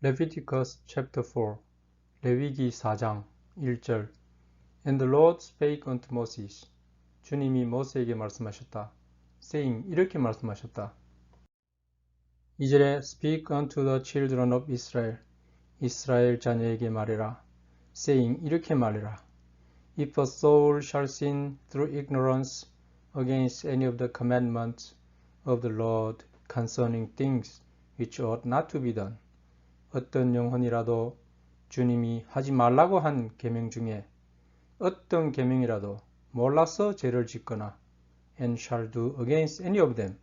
Leviticus chapter 4 레위기 4장 1절 And the Lord spake unto Moses 주님이 모세에게 말씀하셨다. saying 이렇게 말씀하셨다. 2절에 Speak unto the children of Israel 이스라엘 자녀에게 말해라. saying 이렇게 말해라. If a soul shall sin through ignorance against any of the commandments of the Lord concerning things which ought not to be done 어떤 영혼이라도 주님이 하지 말라고 한 계명 중에 어떤 계명이라도 몰라서 죄를 짓거나 and shall do against any of them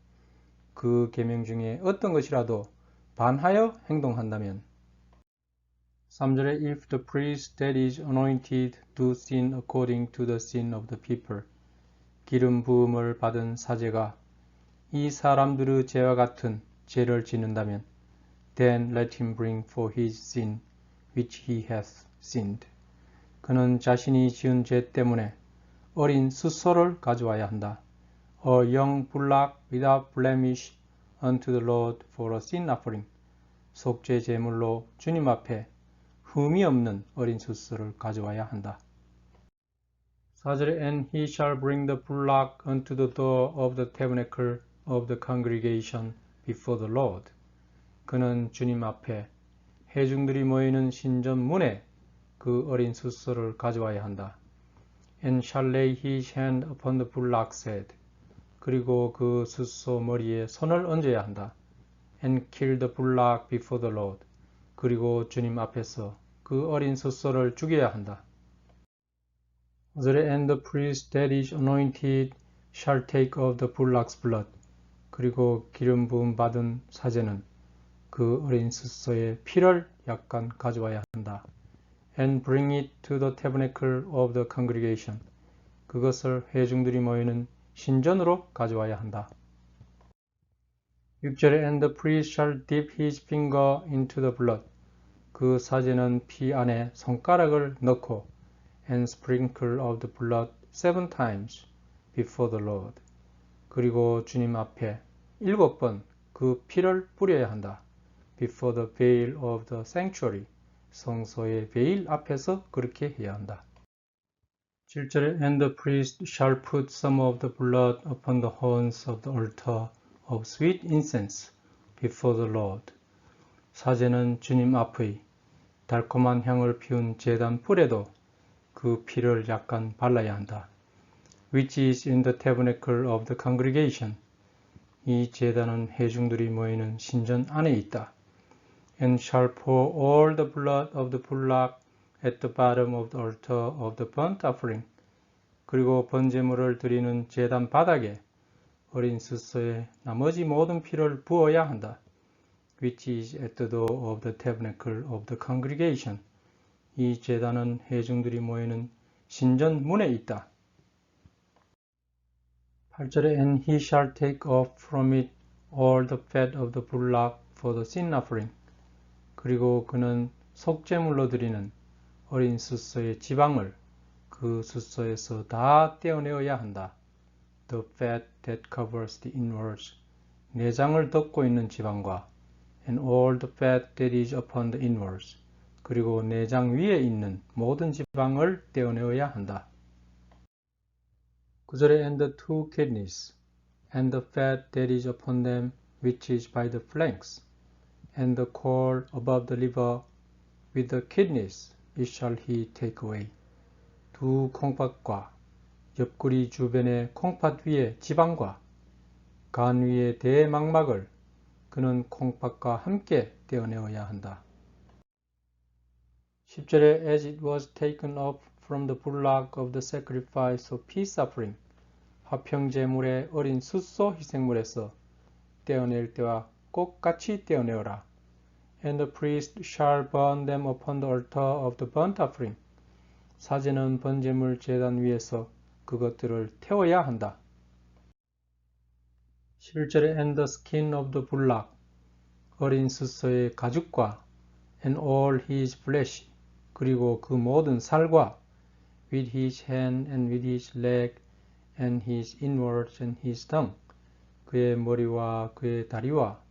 그 계명 중에 어떤 것이라도 반하여 행동한다면 3절에 If the priest that is anointed do sin according to the sin of the people 기름 부음을 받은 사제가 이 사람들의 죄와 같은 죄를 짓는다면 Then let him bring for his sin which he hath sinned. 그는 자신이 지은 죄 때문에 어린 숫소를 가져와야 한다. A young bullock without blemish unto the Lord for a sin offering. 속죄 제물로 주님 앞에 흠이 없는 어린 숫소를 가져와야 한다. 4절에 And he shall bring the bullock unto the door of the tabernacle of the congregation before the Lord. 그는 주님 앞에 회중들이 모이는 신전 문에 그 어린 숫소를 가져와야 한다. And shall lay his hand upon the bullock's head. 그리고 그 숫소 머리에 손을 얹어야 한다. And kill the bullock before the Lord. 그리고 주님 앞에서 그 어린 숫소를 죽여야 한다. 5절에 And the priest that is anointed shall take of the bullock's blood. 그리고 기름 부음 받은 사제는 그 어린 숫소의 피를 약간 가져와야 한다. And bring it to the tabernacle of the congregation. 그것을 회중들이 모이는 신전으로 가져와야 한다. 6절에 And the priest shall dip his finger into the blood. 그 사제는 피 안에 손가락을 넣고 and sprinkle of the blood 7 times before the Lord. 그리고 주님 앞에 7번 그 피를 뿌려야 한다. Before the veil of the sanctuary. 성소의 베일 앞에서 그렇게 해야 한다. 7절에 And the priest shall put some of the blood upon the horns of the altar of sweet incense before the Lord. 사제는 주님 앞의 달콤한 향을 피운 제단 뿔에도 그 피를 약간 발라야 한다. Which is in the tabernacle of the congregation. 이 제단은 회중들이 모이는 신전 안에 있다. And shall pour all the blood of the bullock at the bottom of the altar of the burnt offering. 그리고 번제물을 드리는 제단 바닥에 어린 숫소의 나머지 모든 피를 부어야 한다. Which is at the door of the tabernacle of the congregation. 이 제단은 회중들이 모이는 신전 문에 있다. 8절에 And he shall take off from it all the fat of the bullock for the sin offering. 그리고 그는 속죄물로 드리는 어린 숫소의 지방을 그 숫소에서 다 떼어내어야 한다. The fat that covers the inwards. 내장을 덮고 있는 지방과 and all the fat that is upon the inwards. 그리고 내장 위에 있는 모든 지방을 떼어내어야 한다. 9절에 And the 2 kidneys and the fat that is upon them which is by the flanks. And the caul above the liver with the kidneys it shall he take away. 두 콩팥과 옆구리 주변의 콩팥 위의 지방과 간 위의 대망막을 그는 콩팥과 함께 떼어내어야 한다. 10절에 As it was taken up from the bullock of the sacrifice of peace offering. 화평제물의 어린 숫소 희생물에서 떼어낼 때와 꼭 같이 떼어내어라. And the priest shall burn them upon the altar of the burnt offering. 사제는 번제물 제단 위에서 그것들을 태워야 한다. 11절에 And the skin of the bullock. 어린 숫소의 가죽과 and all his flesh. 그리고 그 모든 살과 with his hand and with his leg and his inwards and his tongue. 그의 머리와 그의 다리와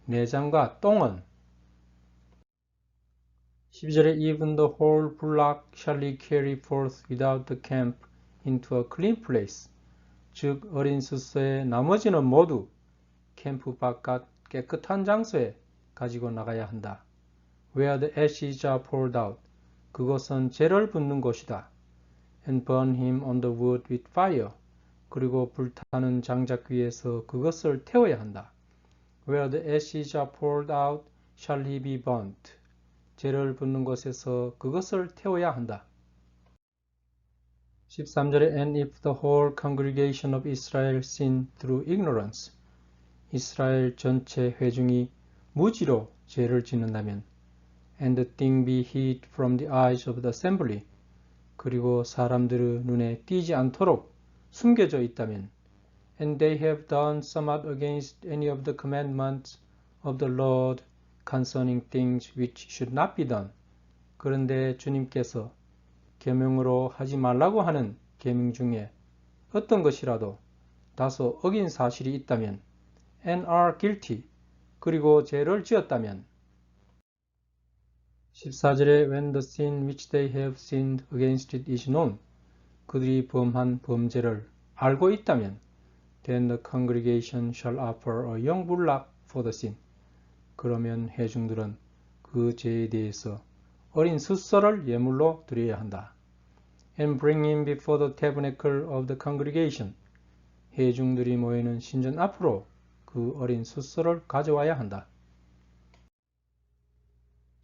내장과 똥은 12절에 even the whole flock shall he carry forth without the camp into a clean place. 즉 어린 숫소의 나머지는 모두 캠프 바깥 깨끗한 장소에 가지고 나가야 한다. Where the ashes are poured out. 그것은 재를 붓는 곳이다. And burn him on the wood with fire. 그리고 불타는 장작 위에서 그것을 태워야 한다. Where the ashes are poured out shall he be burnt. 재를 붓는 곳에서 그것을 태워야 한다. 13절에 And if the whole congregation of Israel sin through ignorance. 이스라엘 전체 회중이 무지로 죄를 짓는다면 And the thing be hid from the eyes of the assembly. 그리고 사람들의 눈에 띄지 않도록 숨겨져 있다면 And they have done somewhat against any of the commandments of the Lord concerning things which should not be done. 그런데 주님께서 계명으로 하지 말라고 하는 계명 중에 어떤 것이라도 다소 어긴 사실이 있다면 and are guilty. 그리고 죄를 지었다면 14절에 when the sin which they have sinned against it is known. 그들이 범한 범죄를 알고 있다면 then the congregation shall offer a young bullock for the sin. 그러면 회중들은 그 죄에 대해서 어린 숫소를 예물로 드려야 한다. And bring him before the tabernacle of the congregation. 회중들이 모이는 신전 앞으로 그 어린 숫소를 가져와야 한다.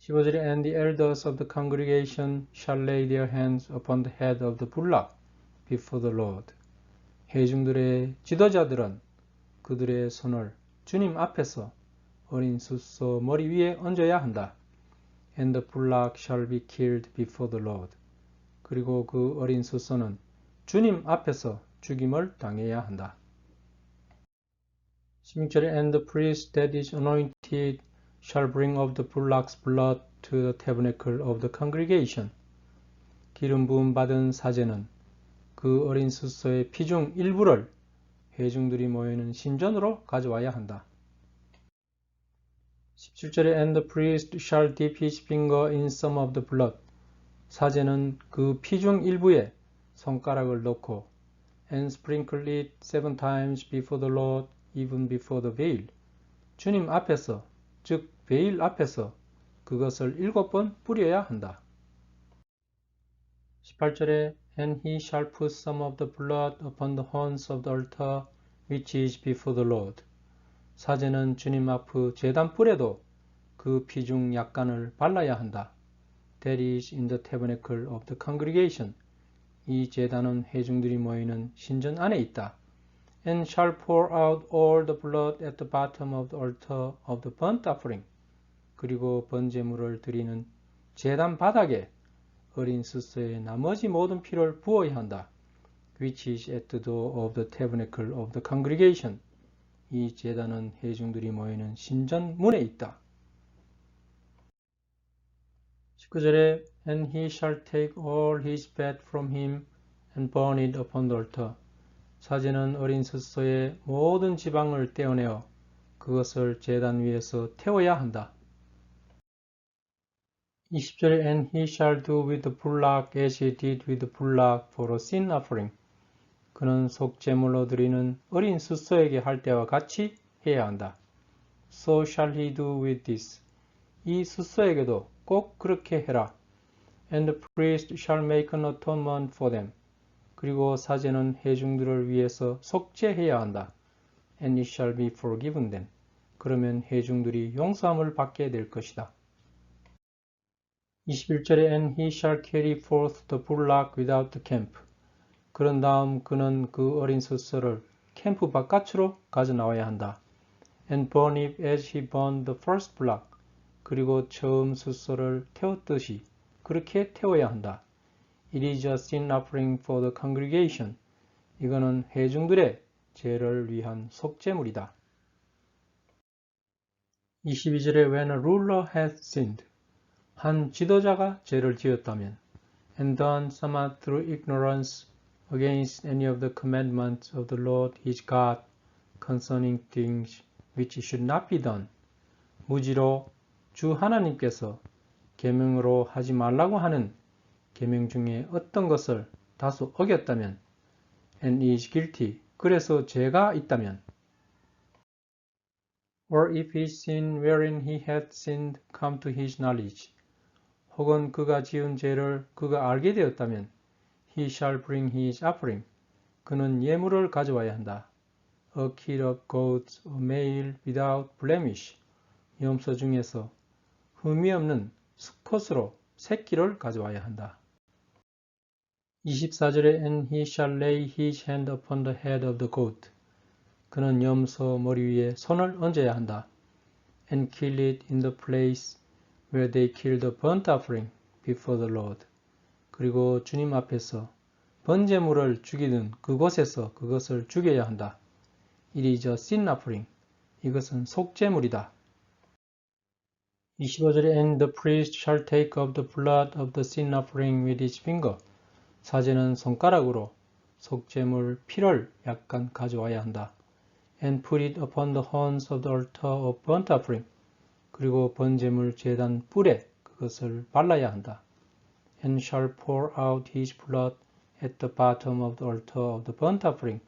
15절에 And the elders of the congregation shall lay their hands upon the head of the bullock before the Lord. 회중들의 지도자들은 그들의 손을 주님 앞에서 어린 숫소 머리 위에 얹어야 한다. And the bullock shall be killed before the Lord. 그리고 그 어린 숫소는 주님 앞에서 죽임을 당해야 한다. 16절에 And the priest that is anointed shall bring of the bullock's blood to the tabernacle of the congregation. 기름 부음 받은 사제는 그 어린 숫소의 피 중 일부를 회중들이 모이는 신전으로 가져와야 한다. 17절에 And the priest shall dip his finger in some of the blood. 사제는 그 피 중 일부에 손가락을 넣고 and sprinkle it 7 times before the Lord, even before the veil. 주님 앞에서, 즉 베일 앞에서 그것을 7번 뿌려야 한다. 18절에 And he shall put some of the blood upon the horns of the altar which is before the Lord. 사제는 주님 앞의 제단 뿔에도 그 피 중 약간을 발라야 한다. That is in the tabernacle of the congregation. 이 제단은 회중들이 모이는 신전 안에 있다. And shall pour out all the blood at the bottom of the altar of the burnt offering. 그리고 번제물을 드리는 제단 바닥에 어린 숫소의 나머지 모든 피를 부어야 한다. Which is at the door of the tabernacle of the congregation. 이 제단은 회중들이 모이는 신전 문에 있다. 19절에 And he shall take all his fat from him and burn it upon the altar. 사제는 어린 숫소의 모든 지방을 떼어내어 그것을 제단 위에서 태워야 한다. 20절에 And he shall do with the bullock as he did with the bullock for a sin offering. 그는 속죄물로 드리는 어린 숫소에게 할 때와 같이 해야 한다. So shall he do with this. 이 숫소에게도 꼭 그렇게 해라. And the priest shall make an atonement for them. 그리고 사제는 회중들을 위해서 속죄해야 한다. And it shall be forgiven them. 그러면 회중들이 용서함을 받게 될 것이다. 21절에 And he shall carry forth the bullock without the camp. 그런 다음 그는 그 어린 숫소를 캠프 바깥으로 가져 나와야 한다. And burn it as he burned the first bullock. 그리고 처음 숫소를 태웠듯이 그렇게 태워야 한다. It is a sin offering for the congregation. 이거는 회중들의 죄를 위한 속죄물이다. 22절에 When a ruler hath sinned. 한 지도자가 죄를 지었다면 and done somewhat through ignorance against any of the commandments of the Lord his God concerning things which should not be done. 무지로 주 하나님께서 계명으로 하지 말라고 하는 계명 중에 어떤 것을 다소 어겼다면 and is guilty, 그래서 죄가 있다면 or if his sin wherein he hath sinned come to his knowledge, 혹은 그가 지은 죄를 그가 알게 되었다면 he shall bring his offering, 그는 예물을 가져와야 한다. A kid of goats, a male without blemish, 염소 중에서 흠이 없는 수컷으로 새끼를 가져와야 한다. 24절에 And he shall lay his hand upon the head of the goat, 그는 염소 머리 위에 손을 얹어야 한다. And kill it in the place where they kill the burnt offering before the Lord, 그리고 주님 앞에서 번제물을 죽이던 그곳에서 그것을 죽여야 한다. It is a sin offering, 이것은 속죄물이다. 25절에 And the priest shall take of the blood of the sin offering with his finger, 사제는 손가락으로 속죄물 피를 약간 가져와야 한다. And put it upon the horns of the altar of burnt offering, 그리고 번제물 제단 뿔에 그것을 발라야 한다. And shall pour out his blood at the bottom of the altar of the burnt offering,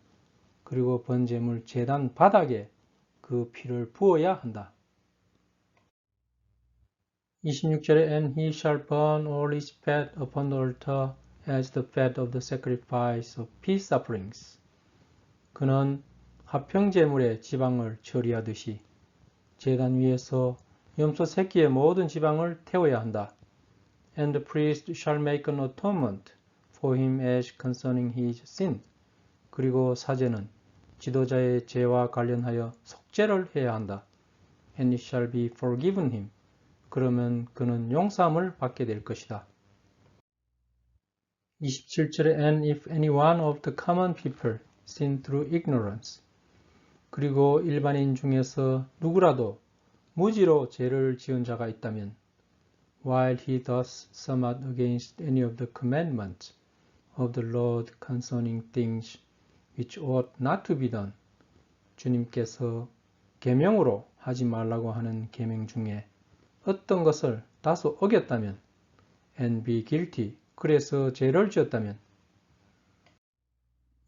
그리고 번제물 제단 바닥에 그 피를 부어야 한다. 26절에 And he shall burn all his fat upon the altar as the fat of the sacrifice of peace offerings, 그는 화평제물의 지방을 처리하듯이 제단 위에서 염소 새끼의 모든 지방을 태워야 한다. And the priest shall make an atonement for him as concerning his sin, 그리고 사제는 지도자의 죄와 관련하여 속죄를 해야 한다. And it shall be forgiven him, 그러면 그는 용서함을 받게 될 것이다. 27절에 And if any one of the common people sin through ignorance, 그리고 일반인 중에서 누구라도 무지로 죄를 지은 자가 있다면 while he does somewhat against any of the commandments of the Lord concerning things which ought not to be done, 주님께서 계명으로 하지 말라고 하는 계명 중에 어떤 것을 다소 어겼다면 and be guilty, 그래서 죄를 지었다면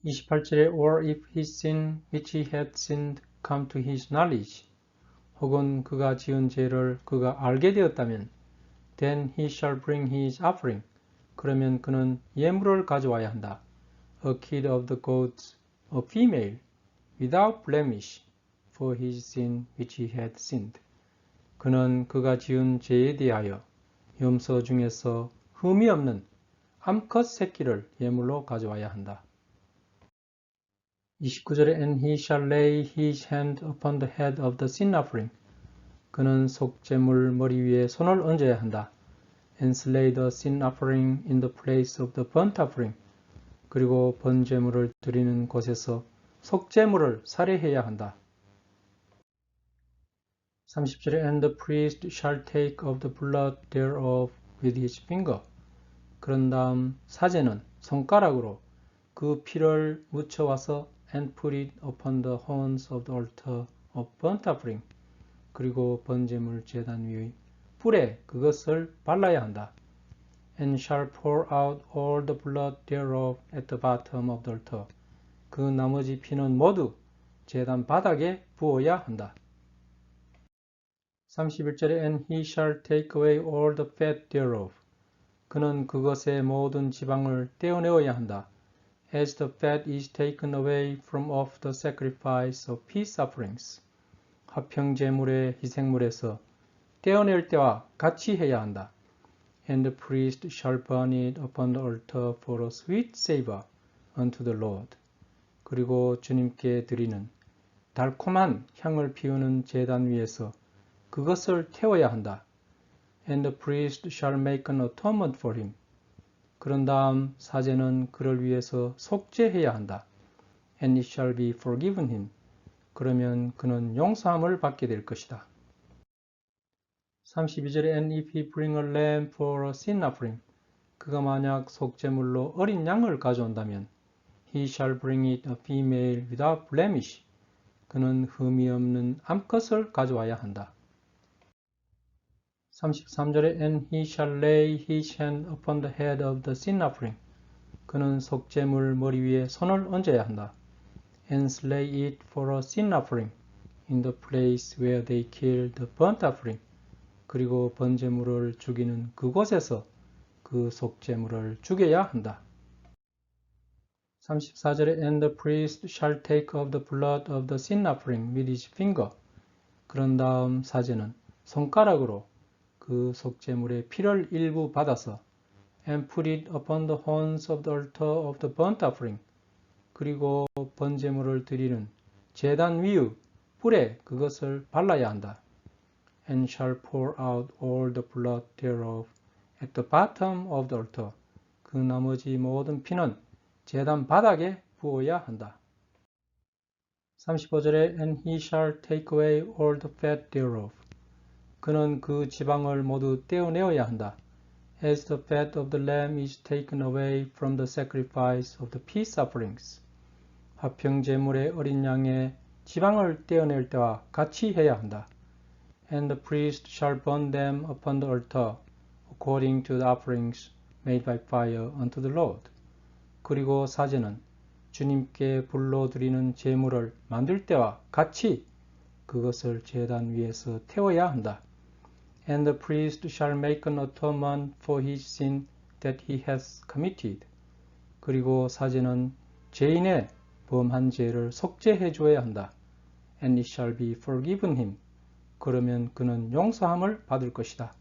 28절에 or if his sin which he had sinned come to his knowledge, 혹은 그가 지은 죄를 그가 알게 되었다면 then he shall bring his offering, 그러면 그는 예물을 가져와야 한다. A kid of the goats, a female, without blemish, for his sin which he had sinned. 그는 그가 지은 죄에 대하여 염소 중에서 흠이 없는 암컷 새끼를 예물로 가져와야 한다. 29절에 And he shall lay his hand upon the head of the sin offering, 그는 속죄물 머리 위에 손을 얹어야 한다. And slay the sin offering in the place of the burnt offering, 그리고 번제물을 드리는 곳에서 속죄물을 살해해야 한다. 30절에 And the priest shall take of the blood thereof with his finger, 그런 다음 사제는 손가락으로 그 피를 묻혀와서 and put it upon the horns of the altar of burnt offering, 그리고 번제물 제단 위의 뿔에 그것을 발라야 한다. And shall pour out all the blood thereof at the bottom of the altar, 그 나머지 피는 모두 제단 바닥에 부어야 한다. 31절에 And he shall take away all the fat thereof, 그는 그것의 모든 지방을 떼어내어야 한다. As the fat is taken away from off the sacrifice of peace offerings, 화평제물의 희생물에서 떼어낼 때와 같이 해야 한다. And the priest shall burn it upon the altar for a sweet savor unto the Lord, 그리고 주님께 드리는 달콤한 향을 피우는 제단 위에서 그것을 태워야 한다. And the priest shall make an atonement for him, 그런 다음 사제는 그를 위해서 속죄해야 한다. And it shall be forgiven him, 그러면 그는 용서함을 받게 될 것이다. 32절에 And if he bring a lamb for a sin offering, 그가 만약 속죄물로 어린 양을 가져온다면 he shall bring it a female without blemish, 그는 흠이 없는 암컷을 가져와야 한다. 33절에 And he shall lay his hand upon the head of the sin offering. 그는 속죄물 머리 위에 손을 얹어야 한다. And slay it for a sin offering in the place where they kill the burnt offering. 그리고 번제물을 죽이는 그곳에서 그 속죄물을 죽여야 한다. 34절에 And the priest shall take of the blood of the sin offering with his finger. 그런 다음 사제는 손가락으로 그 속죄물의 피를 일부 받아서 And put it upon the horns of the altar of the burnt offering. 그리고 번제물을 드리는 제단 위의 뿔에 그것을 발라야 한다. And shall pour out all the blood thereof at the bottom of the altar. 그 나머지 모든 피는 제단 바닥에 부어야 한다. 35절에 And he shall take away all the fat thereof. 그는 그 지방을 모두 떼어내어야 한다. As the fat of the lamb is taken away from the sacrifice of the peace offerings. 화평제물의 어린 양의 지방을 떼어낼 때와 같이 해야 한다. And the priest shall burn them upon the altar, according to the offerings made by fire unto the Lord. 그리고 사제는 주님께 불로 드리는 제물을 만들 때와 같이 그것을 제단 위에서 태워야 한다. And the priest shall make an atonement for his sin that he has committed. 그리고 사제는 죄인의 범한 죄를 속죄해 주어야 한다. And it shall be forgiven him. 그러면 그는 용서함을 받을 것이다.